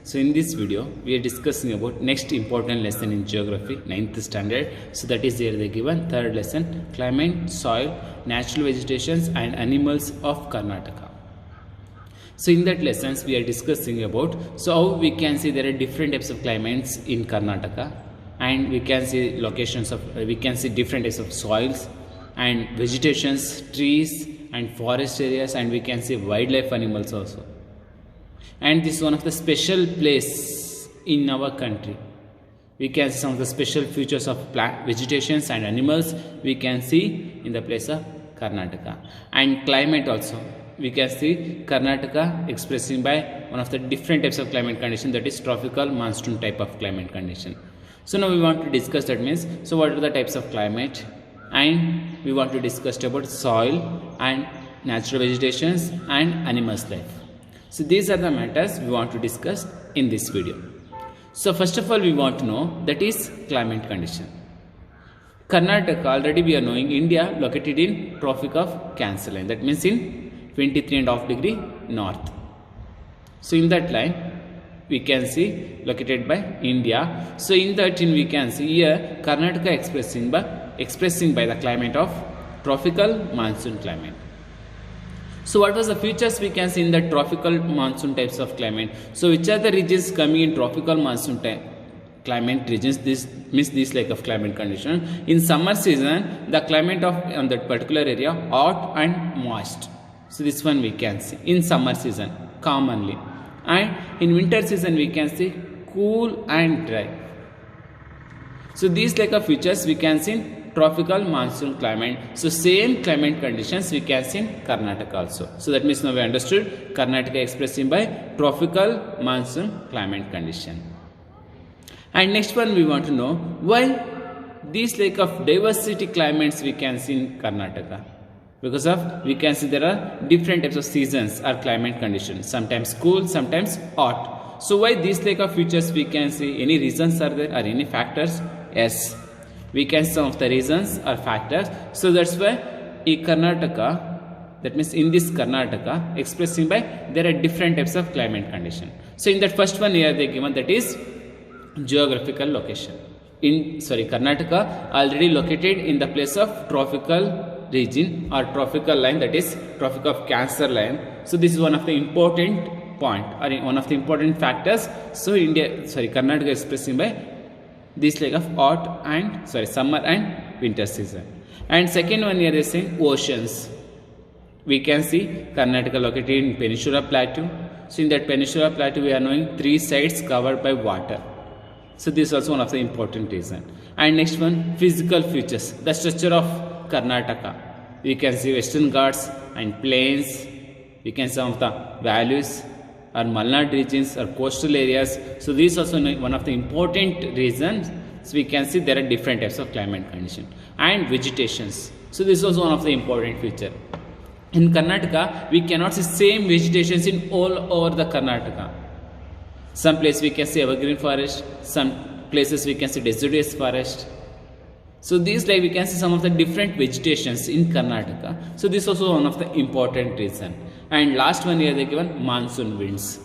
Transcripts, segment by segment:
So in this video we are discussing about next important lesson in geography, 9th standard. So that is here they given third lesson, climate, soil, natural vegetations and animals of Karnataka. So in that lessons we are discussing about how we can see there are different types of climates in Karnataka, and we can see locations of we can see different types of soils and vegetations, trees and forest areas, and we can see wildlife animals also. And this is one of the special place in our country. We can see some of the special features of plant, vegetations and animals we can see in the place of Karnataka. And climate also, we can see Karnataka expressing by one of the different types of climate condition, that is tropical monsoon type of climate condition. So now we want to discuss that means, so what are the types of climate, and we want to discuss about soil and natural vegetations and animals life. So these are the matters we want to discuss in this video. So first of all we want to know that is climate condition. Karnataka, already we are knowing, India located in Tropic of Cancer line, that means in 23.5 degree north. So in that line we can see located by India. So in that we can see here Karnataka expressing by the climate of tropical monsoon climate. So what was the features we can see in the tropical monsoon types of climate? So which are the regions coming in tropical monsoon climate regions? This means this like of climate condition. In summer season, the climate of on that particular area hot and moist. So this one we can see in summer season commonly, and in winter season we can see cool and dry. So these like of features we can see in tropical monsoon climate. So same climate conditions we can see in Karnataka also. So that means now we understood Karnataka expressing by tropical monsoon climate condition. And next one we want to know why these like of diversity climates we can see in Karnataka. Because of we can see there are different types of seasons or climate conditions, sometimes cool, sometimes hot. So why these like of features we can see? Any reasons are there or any factors? Yes, we can see some of the reasons or factors. So that's why in Karnataka, that means in this Karnataka expressing by there are different types of climate condition. So in that first one here they given, that is geographical location. In Karnataka already located in the place of tropical region or tropical line, that is Tropic of Cancer line. So this is one of the important point or one of the important factors. So Karnataka expressing by this like of hot and summer and winter season. And second one here is saying oceans. We can see Karnataka located in Peninsula Plateau. So in that Peninsula Plateau we are knowing 3 sides covered by water. So this is also one of the important reason. And next one, physical features, the structure of Karnataka. We can see Western Ghats and plains. We can see some of the valleys or Malnad regions or coastal areas. So this is also one of the important reasons. So we can see there are different types of climate condition and vegetations. So this is also one of the important feature. In Karnataka we cannot see same vegetations in all over the Karnataka. Some places we can see evergreen forest, some places we can see deciduous forest. So these like we can see some of the different vegetations in Karnataka. So this is also one of the important reason. And last one here they given monsoon winds.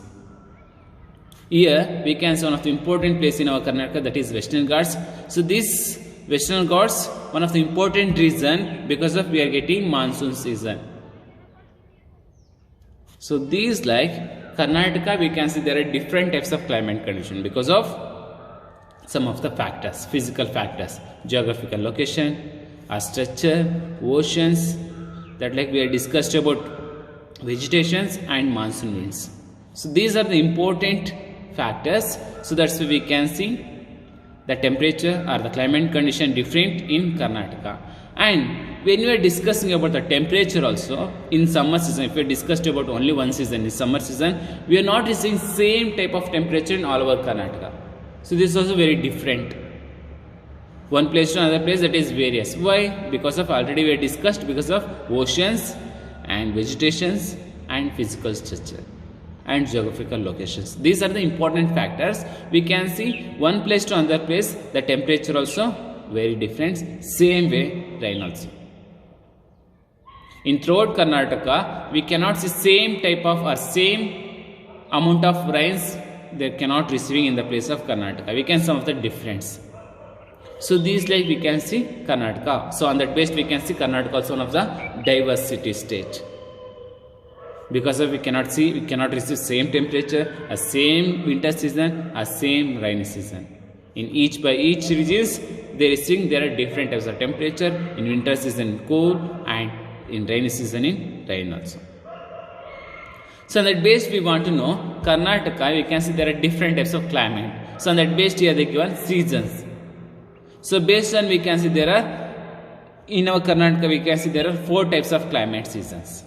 Here we can see one of the important place in our Karnataka, that is Western Ghats. So this Western Ghats one of the important reason because of we are getting monsoon season. So these like Karnataka we can see there are different types of climate condition because of some of the factors, physical factors, geographical location, our structure, oceans, that like we have discussed about vegetations and monsoon winds. So these are the important factors. So that's why we can see the temperature or the climate condition different in Karnataka. And when we are discussing about the temperature also in summer season, if we discussed about only one season in summer season, we are not seeing same type of temperature in all over Karnataka. So this is also very different. One place to another place, that is various. Why? Because of already we have discussed, because of oceans and vegetations and physical structure and geographical locations. These are the important factors. We can see one place to another place, the temperature also very different. Same way rain also. In throughout Karnataka, we cannot see same type of or same amount of rains they cannot receiving in the place of Karnataka. We can see some of the difference. So these like we can see Karnataka. So on that base we can see Karnataka also one of the diversity state. Because of we cannot receive same temperature, a same winter season, a same rainy season. In each regions there are different types of temperature. In winter season cool and in rainy season in rain also. So on that base we want to know Karnataka, we can see there are different types of climate. So on that base here they given seasons. So based on we can see there are in our Karnataka we can see there are 4 types of climate seasons.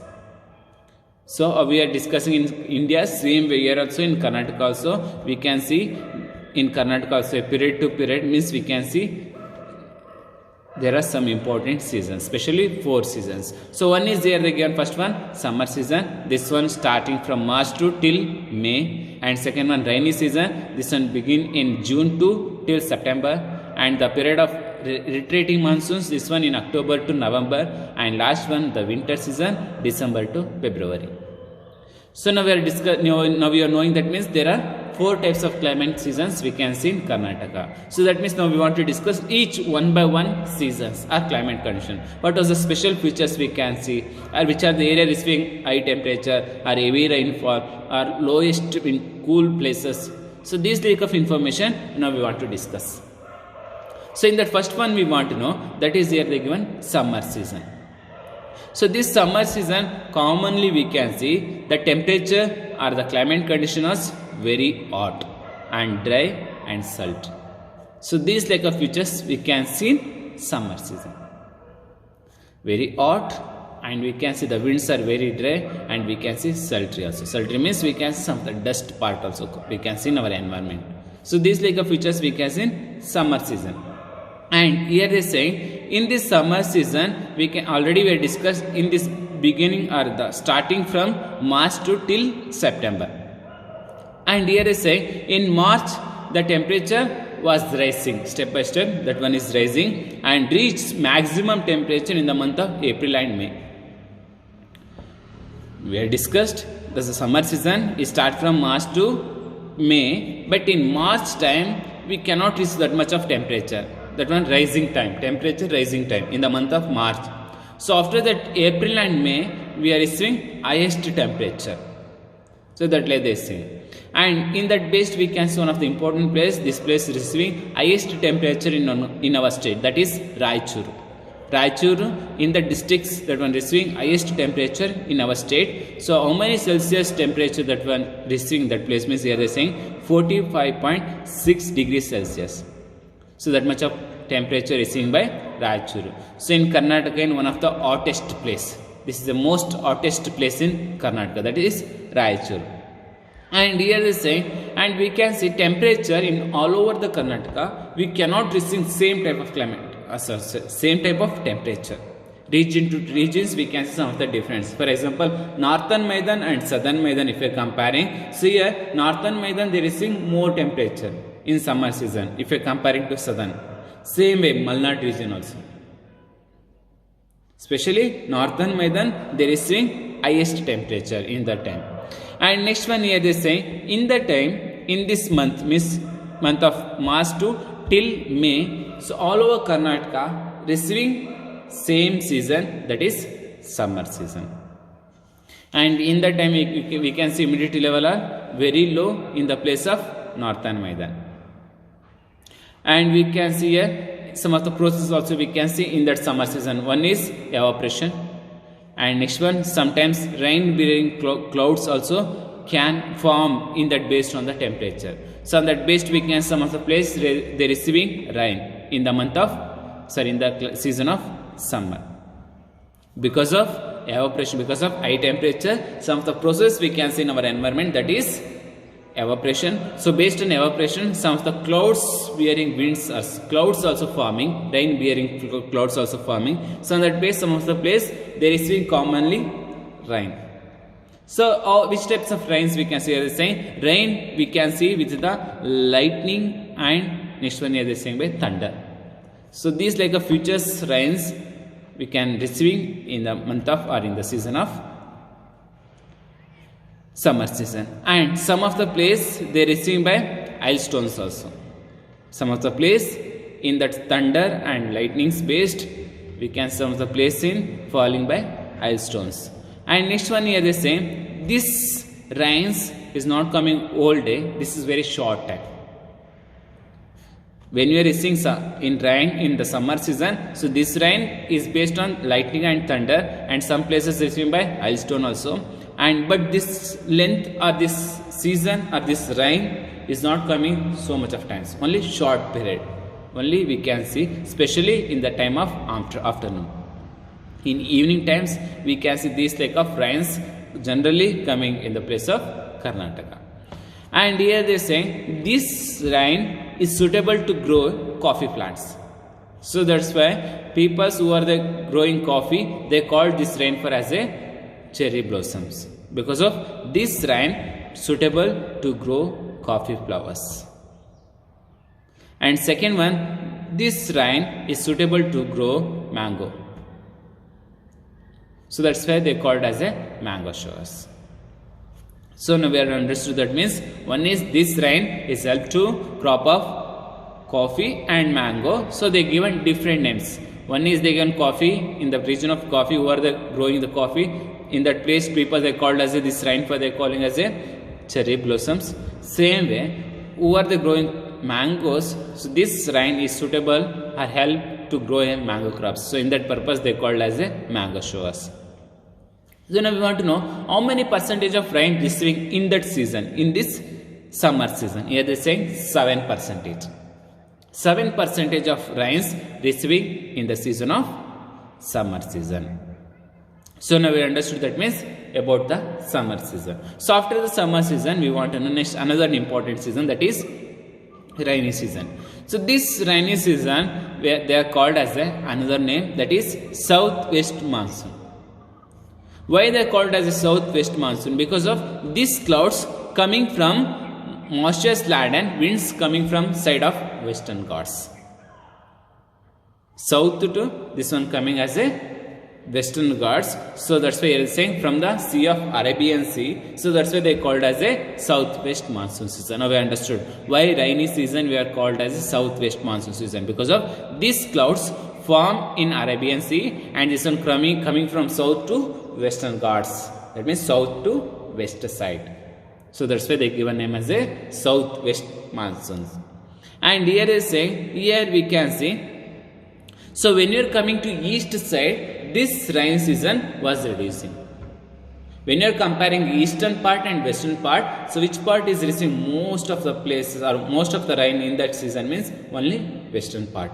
So we are discussing in India same way here also in Karnataka also we can see in Karnataka also period to period means we can see there are some important seasons, especially 4 seasons. So one is there they given first one summer season, this one starting from March to till May, and second one rainy season, this one begin in June to till September, and the period of retreating monsoons, this one in October to November, and last one the winter season December to February. So now we are knowing that means there are 4 types of climate seasons we can see in Karnataka. So that means now we want to discuss each one by one seasons or climate condition. What are the special features we can see, or which are the area receiving high temperature or heavy rainfall or lowest in cool places. So these lack of information now we want to discuss. So in that first one we want to know, that is here they given summer season. So this summer season commonly we can see the temperature or the climate condition is very hot and dry and salt. So these like of features we can see in summer season. Very hot, and we can see the winds are very dry, and we can see sultry also. Sultry means we can see some of the dust part also we can see in our environment. So these like of features we can see in summer season. And here they saying in this summer season we can already we discussed in this beginning or the starting from March to till September. And here is saying in March the temperature was rising step by step, that one is rising, and reached maximum temperature in the month of April and May. We have discussed the summer season is start from March to May, but in March time we cannot reach that much of temperature. That one rising time, temperature rising time in the month of March. So after that April and May we are receiving highest temperature. So that like they say. And in that base we can see one of the important place, this place is receiving highest temperature in our state, that is Raichuru. Raichuru in the districts that one receiving highest temperature in our state. So how many Celsius temperature that one receiving that place means here they are saying 45.6 degrees Celsius. So that much of temperature receiving by Raichuru. So in Karnataka in one of the hottest place. This is the most hottest place in Karnataka, that is Raichuru. And here they say, and we can see temperature in all over the Karnataka, we cannot receive same type of climate, same type of temperature. Region to regions we can see some of the difference. For example, Northern Maidan and Southern Maidan if you are comparing, so here Northern Maidan they receive more temperature in summer season if you are comparing to Southern. Same way Malnad region also. Especially Northern Maidan they receive highest temperature in that time. And next one here they say in the time in this month means month of March to till May, so all over Karnataka receiving same season, that is summer season. And in that time we can see humidity level are very low in the place of Northern Maidan. And we can see here some of the processes also we can see in that summer season. One is evaporation. And next one, sometimes rain bearing clouds also can form in that based on the temperature. So on that based we can some of the place they receiving rain in the month of in the season of summer. Because of evaporation, because of high temperature, some of the process we can see in our environment, that is evaporation. So based on evaporation, some of the clouds bearing winds are clouds also forming, rain bearing clouds also forming. So on that base some of the place they receiving commonly rain. So which types of rains we can see? They are saying rain we can see with the lightning, and next one here they are saying by thunder. So these like a futures rains we can receiving in the month of or in the season of summer season. And some of the place they received by hailstones also. Some of the place in that thunder and lightnings based, we can some of the place in falling by hailstones. And next one here they say this rains is not coming all day, this is very short time. When you are receiving in rain in the summer season, so this rain is based on lightning and thunder, and some places received by hailstone also. And but this length or this season or this rain is not coming so much of times, only short period. Only we can see, especially in the time of afternoon. In evening times, we can see these type of rains generally coming in the place of Karnataka. And here they say this rain is suitable to grow coffee plants. So that's why people who are growing coffee, they call this rain for as a cherry blossoms, because of this rain suitable to grow coffee flowers. And second one, this rain is suitable to grow mango. So that's why they called as a mango showers. So now we are understood, that means one is this rain is help to crop of coffee and mango. So they given different names. One is they given coffee in the region of coffee, who are growing the coffee. In that place people they called as this rain for they calling as a cherry blossoms. Same way, who are growing mangoes, so this rain is suitable or help to grow a mango crops. So in that purpose they called as a mango showers. So now we want to know how many percentage of rain receiving in that season, in this summer season. Here they are saying 7%. 7% of rains receiving in the season of summer season. So now we understood, that means about the summer season. So after the summer season, we want to know next another important season, that is rainy season. So this rainy season, where they are called as another name, that is southwest monsoon. Why they are called as a southwest monsoon? Because of these clouds coming from moisture laden winds coming from side of Western Ghats. South to this one coming as a Western Ghats. So that's why you are saying from the Sea of Arabian Sea. So that's why they called as a southwest monsoon season. Now we understood why rainy season we are called as a southwest monsoon season, because of these clouds form in Arabian Sea, and this one coming from south to Western Ghats. That means south to west side. So that's why they give a name as a southwest monsoons. And here is saying, here we can see, so when you are coming to east side, this rain season was reducing. When you are comparing eastern part and western part, so which part is receiving most of the places or most of the rain in that season means only western part.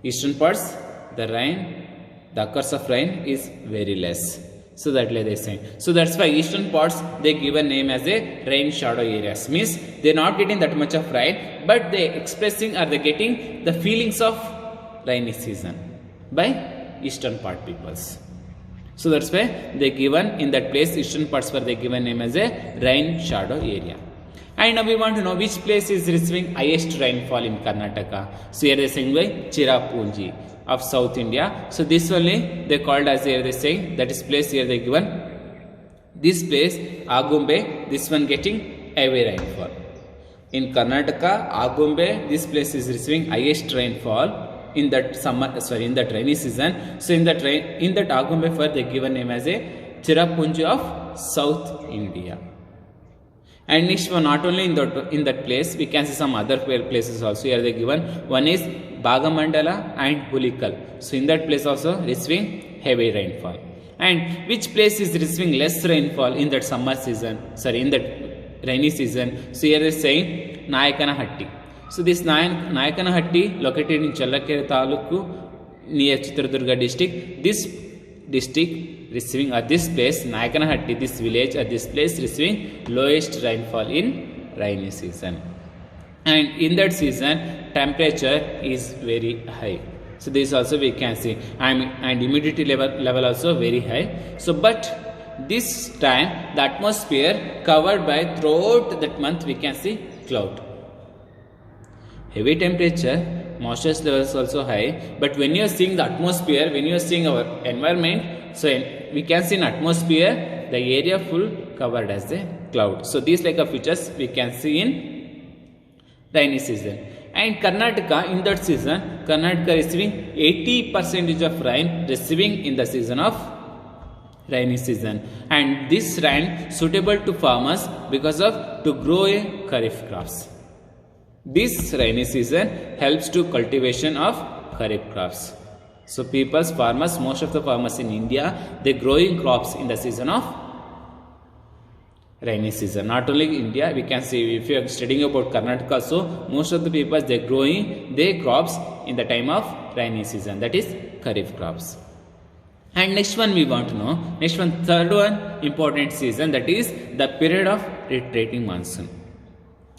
Eastern parts, the rain, the occurs of rain is very less. So that way they say. So that's why eastern parts they give a name as a rain shadow areas. Means they are not getting that much of rain, but they expressing or they getting the feelings of rainy season by eastern part peoples. So that's why they given in that place eastern parts where they given name as a rain shadow area. And now we want to know which place is receiving highest rainfall in Karnataka. So here they saying by Cherrapunji of South India. So this only they called as here they saying, that is place here they given. This place Agumbe, this one getting heavy rainfall. In Karnataka, Agumbe, this place is receiving highest rainfall in that in that rainy season. So in that Agumbe for they given name as a Cherrapunji of South India. And next one, not only in that place, we can see some other places also. Here they given one is Bhagamandala and Hulikal. So in that place also receiving heavy rainfall. And which place is receiving less rainfall in that summer season? Sorry, in that rainy season. So here they is saying Nayakanahatti. So this Nayakanahatti located in Challakere Taluku near Chitradurga district. This district receiving at this place, Nayakanahatti, this village at this place receiving lowest rainfall in rainy season. And in that season, temperature is very high. So this also we can see, and humidity level also very high. So but this time the atmosphere covered by throughout that month we can see cloud. Heavy temperature, moisture levels also high, but when you are seeing the atmosphere, when you are seeing our environment, so we can see in atmosphere the area full covered as a cloud. So these like of features we can see in rainy season. And Karnataka in that season, Karnataka receiving 80% of rain receiving in the season of rainy season, and this rain suitable to farmers because of to grow a kharif crops. This rainy season helps to cultivation of kharif crops. So people's farmers, most of the farmers in India, they growing crops in the season of rainy season. Not only India, we can see if you are studying about Karnataka, so most of the people they growing their crops in the time of rainy season, that is kharif crops. And next one we want to know, next one, third one important season, that is the period of retreating monsoon.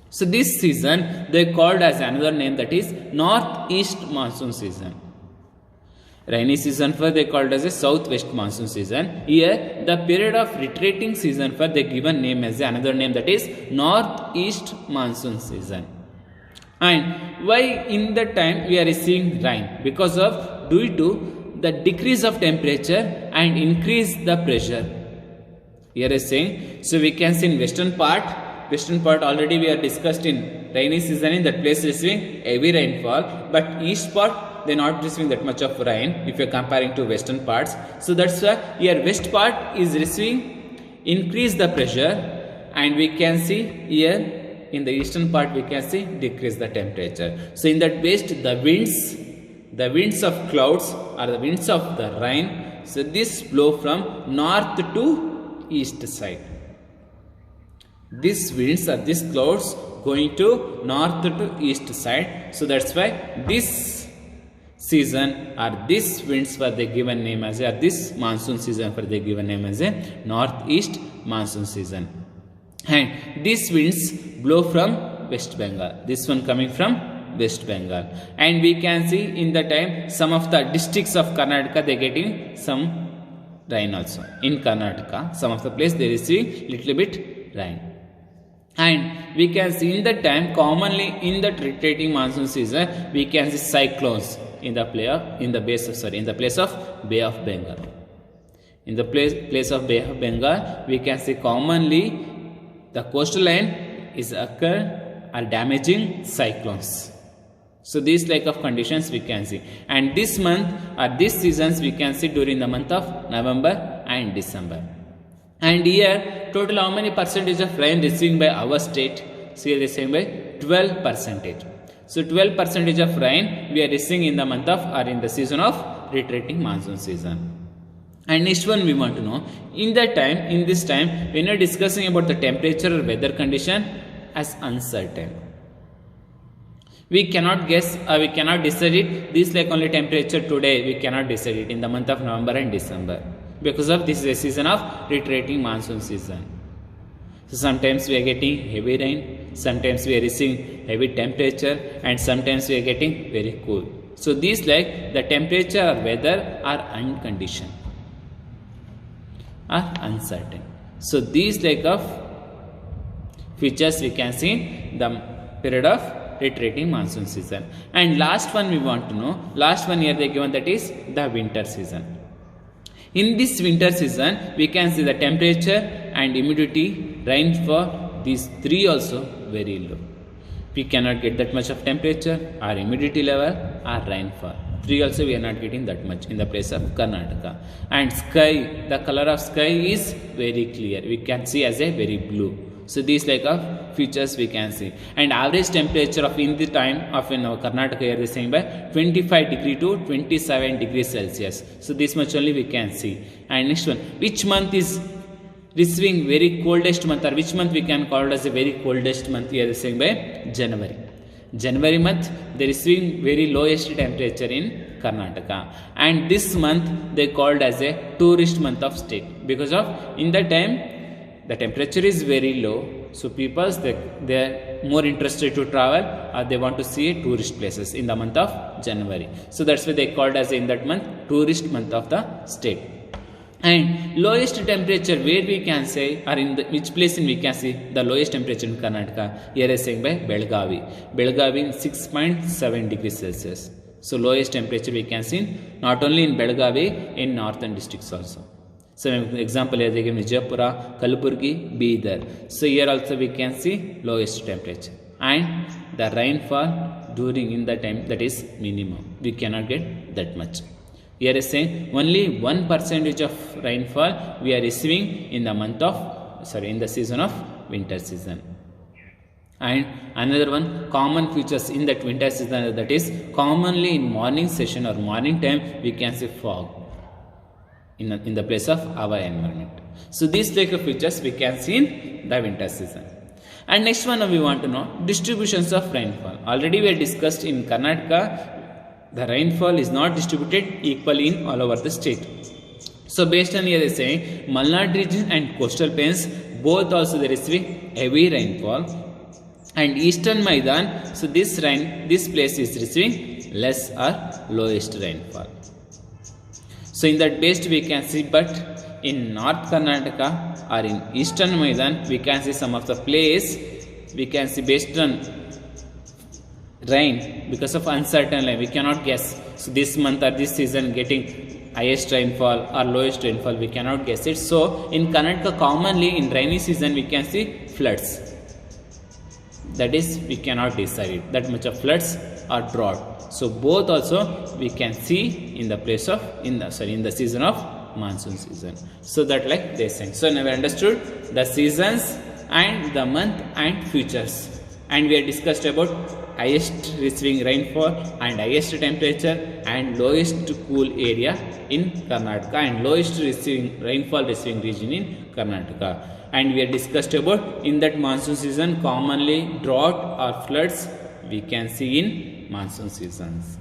So this season they called as another name, that is northeast monsoon season. Rainy season for they called as a southwest monsoon season. Here the period of retreating season for they given name as another name, that is northeast monsoon season. And why in that time we are receiving rain? Because of due to the decrease of temperature and increase the pressure. Here is saying, so we can see in western part already we are discussed in rainy season, in that place receiving heavy rainfall, but east part they not receiving that much of rain if you are comparing to western parts. So that's why here west part is receiving increase the pressure, and we can see here in the eastern part we can see decrease the temperature. So in that west the winds of clouds or the winds of the rain, so this blow from north to east side. These winds or these clouds going to north to east side. So that's why this season or this winds for the given name as a, this monsoon season for the given name as a northeast monsoon season. And these winds blow from West Bengal. This one coming from West Bengal, and we can see in the time some of the districts of Karnataka they getting some rain also. In Karnataka some of the place they receive little bit rain, and we can see in the time commonly in the retreating monsoon season we can see cyclones in the place of Bay of Bengal. In the place of Bay of Bengal we can see commonly the coastal line is occur or damaging cyclones. So these like of conditions we can see, and this month or these seasons we can see during the month of November and December. And here total how many percentage of rain received by our state? So here receiving by 12%. So 12% of rain we are receiving in the month of or in the season of retreating monsoon season. And next one we want to know, in this time when you are discussing about the temperature or weather condition as uncertain. We cannot guess or we cannot decide it. This like only temperature today we cannot decide it in the month of November and December, because of this is a season of retreating monsoon season. So sometimes we are getting heavy rain, sometimes we are receiving heavy temperature, and sometimes we are getting very cool. So these like the temperature or weather are unconditioned, are uncertain. So these like of features we can see in the period of retreating monsoon season. And last one we want to know, last one here they given, that is the winter season. In this winter season we can see the temperature and humidity range for these three also very low. We cannot get that much of temperature or humidity level or rainfall. Three also we are not getting that much in the place of Karnataka. And sky, the color of sky is very clear, we can see as a very blue. So these like of features we can see. And average temperature of in the time of in our Karnataka here is saying by 25 degree to 27 degrees Celsius. So this much only we can see. And next one, which month is receiving very coldest month, or which month we can call it as a very coldest month? Here is saying by January. January month they receiving very lowest temperature in Karnataka, and this month they called as a tourist month of state, because of in that time the temperature is very low, so people they are more interested to travel or they want to see tourist places in the month of January. So that's why they called as in that month tourist month of the state. And lowest temperature where we can say, or in which place in we can see the lowest temperature in Karnataka? Here is saying by Belgavi. Belgavi 6.7 degrees Celsius. So lowest temperature we can see not only in Belgavi, in northern districts also. So example here they give Vijayapura, Kalaburgi, Bidar. So here also we can see lowest temperature, and the rainfall during in the time that is minimum. We cannot get that much. Here is saying only 1% of rainfall we are receiving in the in the season of winter season. And another one common features in that winter season, that is commonly in morning session or morning time we can see fog in the place of our environment. So these like features we can see in the winter season. And next one we want to know distributions of rainfall. Already we have discussed in Karnataka the rainfall is not distributed equally in all over the state. So based on here they say Malnad region and coastal plains both also they receive heavy rainfall, and eastern Maidan, so this place is receiving less or lowest rainfall. So in that based we can see, but in North Karnataka or in eastern Maidan we can see some of the place we can see based on rain, because of uncertain rain we cannot guess. So this month or this season getting highest rainfall or lowest rainfall we cannot guess it. So in Karnataka commonly in rainy season we can see floods. That is we cannot decide it, that much of floods or drought. So both also we can see in the place of in the season of monsoon season. So that like they say. So now we understood the seasons and the month and features, and we have discussed about highest receiving rainfall and highest temperature and lowest cool area in Karnataka and lowest receiving rainfall receiving region in Karnataka. And we have discussed about in that monsoon season commonly drought or floods we can see in monsoon seasons.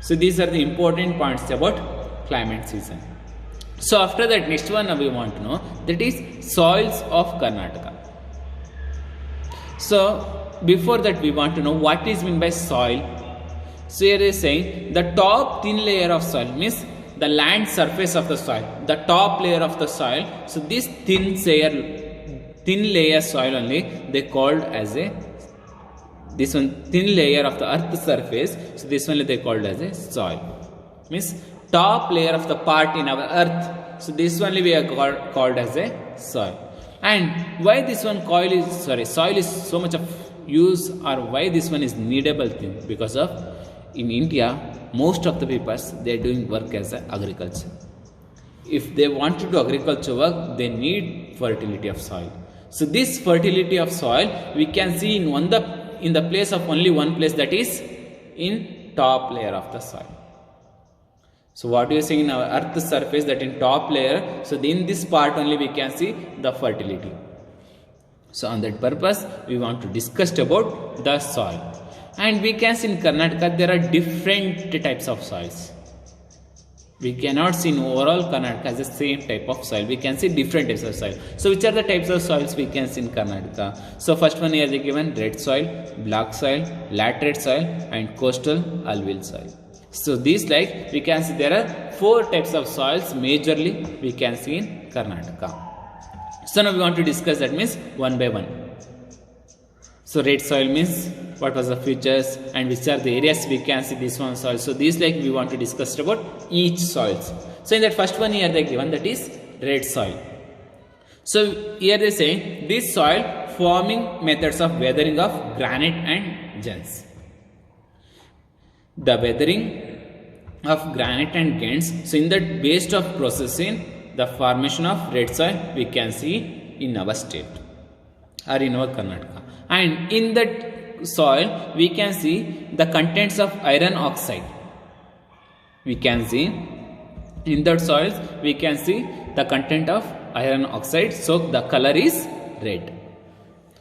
So these are the important points about climate season. So after that next one we want to know, that is soils of Karnataka. So before that we want to know what is meant by soil. So here they is saying the top thin layer of soil means the land surface of the soil, the top layer of the soil. So this thin layer soil only they called as a thin layer of the earth surface. So this only they called as a soil, means top layer of the part in our earth. So this only we are called as a soil. And why this one soil is so much of use, or why this one is needable thing? Because of in India most of the people they are doing work as agriculture. If they want to do agriculture work they need fertility of soil. So this fertility of soil we can see in the place of only one place, that is in top layer of the soil. So what you are seeing in our earth surface, that in top layer, so in this part only we can see the fertility. So on that purpose we want to discuss about the soil. And we can see in Karnataka there are different types of soils. We cannot see in overall Karnataka as the same type of soil. We can see different types of soil. So which are the types of soils we can see in Karnataka? So first one here they given red soil, black soil, laterite soil and coastal alluvial soil. So these like we can see there are 4 types of soils majorly we can see in Karnataka. So now we want to discuss that means one by one. So red soil means what was the features and which are the areas we can see this one soil. So these like we want to discuss about each soils. So in that first one here they given, that is red soil. So here they say this soil forming methods of weathering of granite and gneiss. The weathering of granite and gneiss. So in that based of processing the formation of red soil we can see in our state or in our Karnataka. And in that soil we can see the contents of iron oxide. We can see in that soils we can see the content of iron oxide. So the color is red.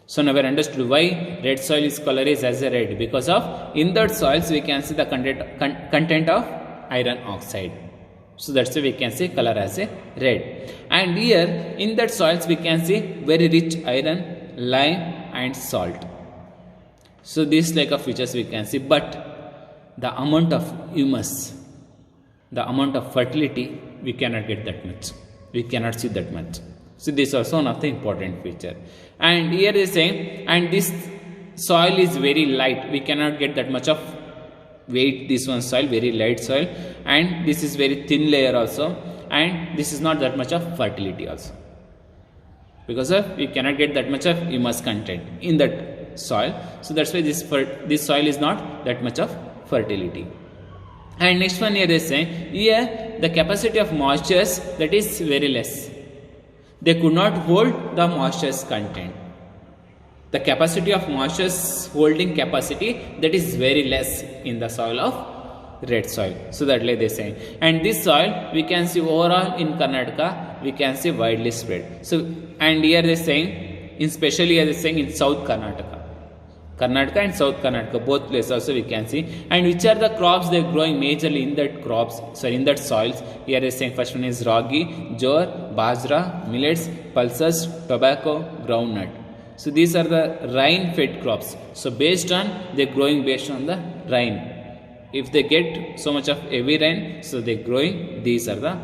So now we understood why red soil is color is as a red, because of in that soils we can see the content of iron oxide. So that's why we can see color as a red. And here in that soils we can see very rich iron, lime and salt. So these like of features we can see, but the amount of humus, the amount of fertility we cannot get that much. We cannot see that much. So this is also one of the important feature. And here they say, and this soil is very light. We cannot get that much of weight. This one soil very light soil, and this is very thin layer also. and this is not that much of fertility also, because of we cannot get that much of humus content in that soil. So that's why this soil is not that much of fertility. And next one here they say here the capacity of moistures that is very less. They could not hold the moisture's content. The capacity of moisture's holding capacity that is very less in the soil of red soil. So that like they say. And this soil we can see overall in Karnataka we can see widely spread. So and here they saying in specially here they saying in South Karnataka. Karnataka and South Karnataka, both places also we can see. And which are the crops they are growing majorly in that in that soils. Here they are saying first one is ragi, jowar, bajra, millets, pulses, tobacco, groundnut. So these are the rain fed crops. So based on they are growing based on the rain. If they get so much of heavy rain, so they are growing, these are the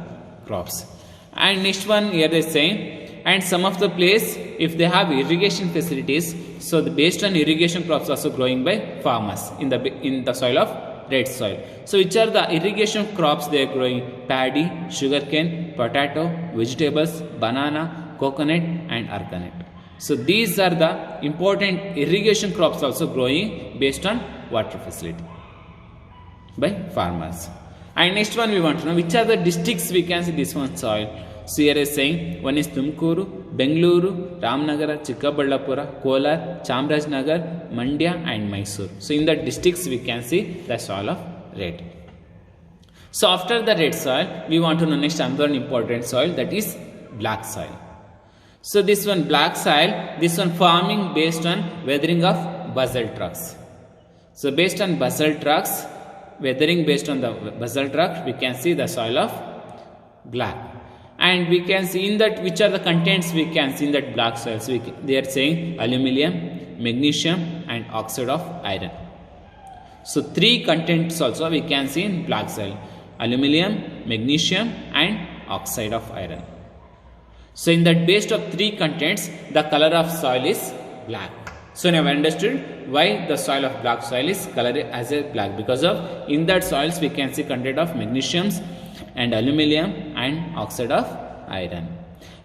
crops. And next one here they are saying, and some of the place if they have irrigation facilities, so based on irrigation crops also growing by farmers in the soil of red soil. So which are the irrigation crops they are growing? Paddy, sugarcane, potato, vegetables, banana, coconut and arganut. So these are the important irrigation crops also growing based on water facility by farmers. And next one we want to know which are the districts we can see this one soil. So here is saying one is Tumkuru, Bengaluru, Ramnagara, Chikkaballapura, Kolar, Chamarajanagar, Mandya and Mysore. So in the districts we can see the soil of red. So after the red soil we want to know next another important soil, that is black soil. So this one black soil, this one farming based on weathering of basalt rocks. So based on basalt rocks, weathering based on the basalt rock, we can see the soil of black. And we can see in that which are the contents we can see in that black soil. So they are saying aluminium, magnesium and oxide of iron. So three contents also we can see in black soil: aluminium, magnesium and oxide of iron. So in that based of three contents, the color of soil is black. So now I understood why the soil of black soil is colored as a black, because of in that soils we can see content of magnesiums and aluminium and oxide of iron.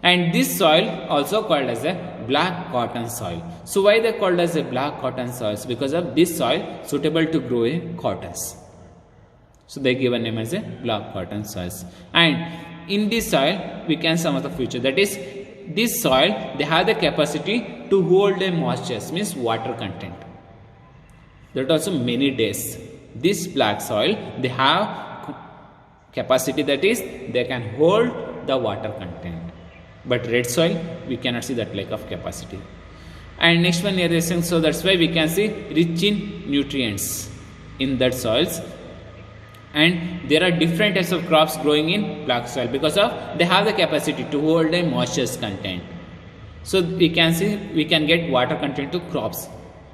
And this soil also called as a black cotton soil. So why they called as a black cotton soils? Because of this soil suitable to grow in cottons. So they give a name as a black cotton soils. And in this soil we can see some of the feature, that is this soil they have the capacity to hold a moisture, means water content. That also many days. This black soil they have capacity, that is they can hold the water content. But red soil we cannot see that lack of capacity. And next one here is saying, so that's why we can see rich in nutrients in that soils. And there are different types of crops growing in black soil because of they have the capacity to hold a moisture content. So we can see we can get water content to crops.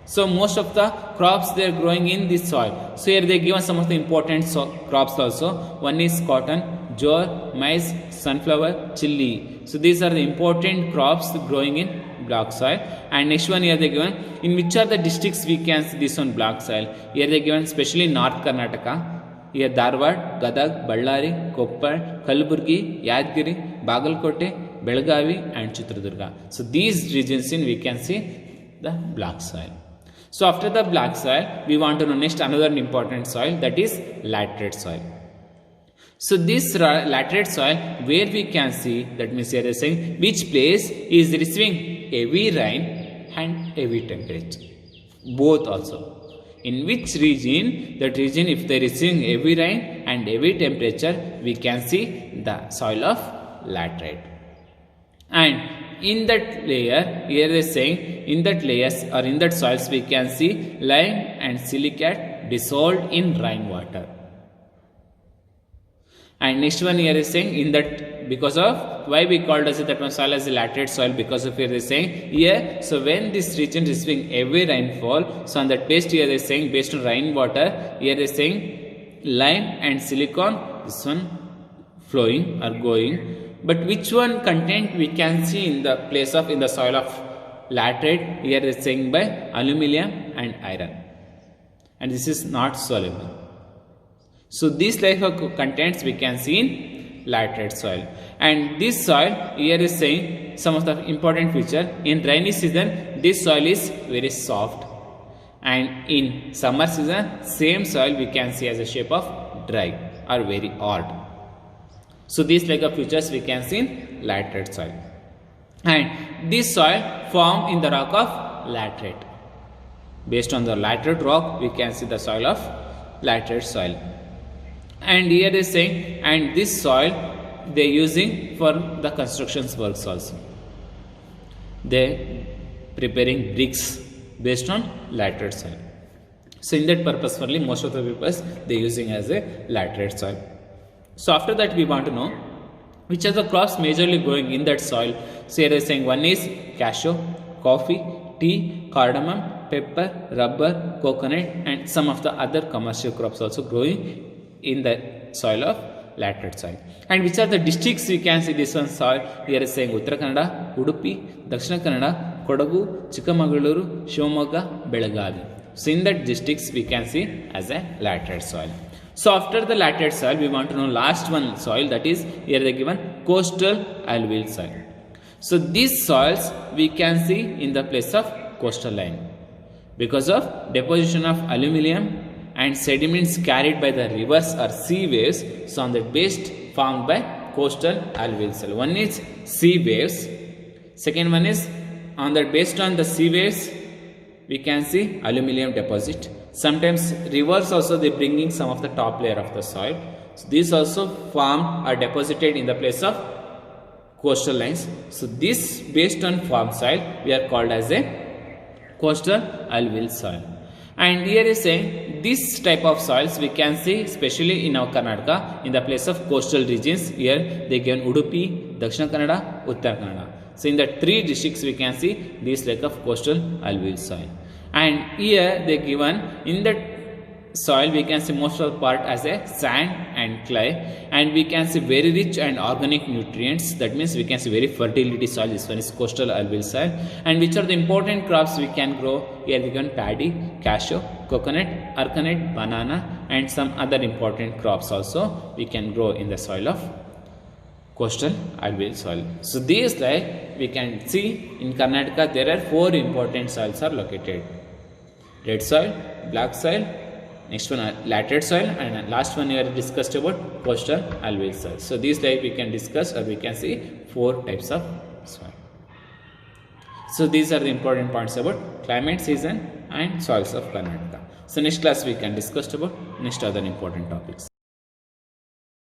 So most of the crops they are growing in this soil. So here they given some of the important crops also. One is cotton, jowar, maize, sunflower, chili. So these are the important crops growing in black soil. And next one here they given in which are the districts we can see this on black soil. Here they given especially North Karnataka. Here Dharwad, Gadag, Ballari, Koppal, Kalaburgi, Yadgiri, Bagalkote, Belgavi and Chitradurga. So these regions in we can see the black soil. So after the black soil we want to know next another important soil, that is laterite soil. So this laterite soil where we can see, that means here they are saying which place is receiving heavy rain and heavy temperature, both also. In which region, that region if they are receiving heavy rain and heavy temperature, we can see the soil of laterite. And in that layer, here they are saying in that layers or in that soils we can see lime and silicate dissolved in rainwater. And next one here is saying in that, because of why we called as that one soil as a laterite soil, because of here they are saying here, so when this region is receiving heavy rainfall, so on that base here they are saying based on rainwater, here they are saying lime and silicon, this one flowing or going. But which one content we can see in the place of in the soil of laterite, here they are saying by aluminium and iron, and this is not soluble. So these type of contents we can see in laterite soil. And this soil here is saying some of the important feature. In rainy season, this soil is very soft, and in summer season, same soil we can see as a shape of dry or very hard. So these like of features we can see in laterite soil. And this soil formed in the rock of laterite. Based on the laterite rock, we can see the soil of laterite soil. And here is saying, and this soil they using for the constructions works also. They preparing bricks based on laterite soil. So in that purpose only most of the people they using as a laterite soil. So after that we want to know which are the crops majorly growing in that soil. So here is saying one is cashew, coffee, tea, cardamom, pepper, rubber, coconut, and some of the other commercial crops also growing in the soil of laterite soil. And which are the districts we can see this one soil? Here is saying Uttara Kannada, Udupi, Dakshina Kannada, Kodagu, Chikamagaluru, Shivamogga, Belagavi. So in that districts we can see as a laterite soil. So after the laterite soil we want to know last one soil, that is here they given coastal alluvial soil. So these soils we can see in the place of coastal line because of deposition of aluminium and sediments carried by the rivers or sea waves. So on that base formed by coastal alluvial soil. One is sea waves, second one is on that based on the sea waves we can see aluminium deposit. Sometimes rivers also they bringing some of the top layer of the soil. So these also formed or deposited in the place of coastal lines. So this based on formed soil we are called as a coastal alluvial soil. And here is saying this type of soils we can see especially in our Karnataka in the place of coastal regions. Here they given Udupi, Dakshina Kannada, Uttara Kannada. So in the three districts we can see this like of coastal alluvial soil. And here they given in that soil we can see most of the part as a sand and clay, and we can see very rich and organic nutrients. That means we can see very fertility soil. This one is coastal alluvial soil. And which are the important crops we can grow? Here they given paddy, cashew, coconut, arecanut, banana, and some other important crops also we can grow in the soil of coastal alluvial soil. So these like we can see in Karnataka there are 4 important soils are located: red soil, black soil, next one laterite soil, and last one we are discussed about coastal alluvial soil. So these like we can discuss or we can see 4 types of soil. So these are the important points about climate, season and soils of Karnataka. So next class we can discuss about next other important topics.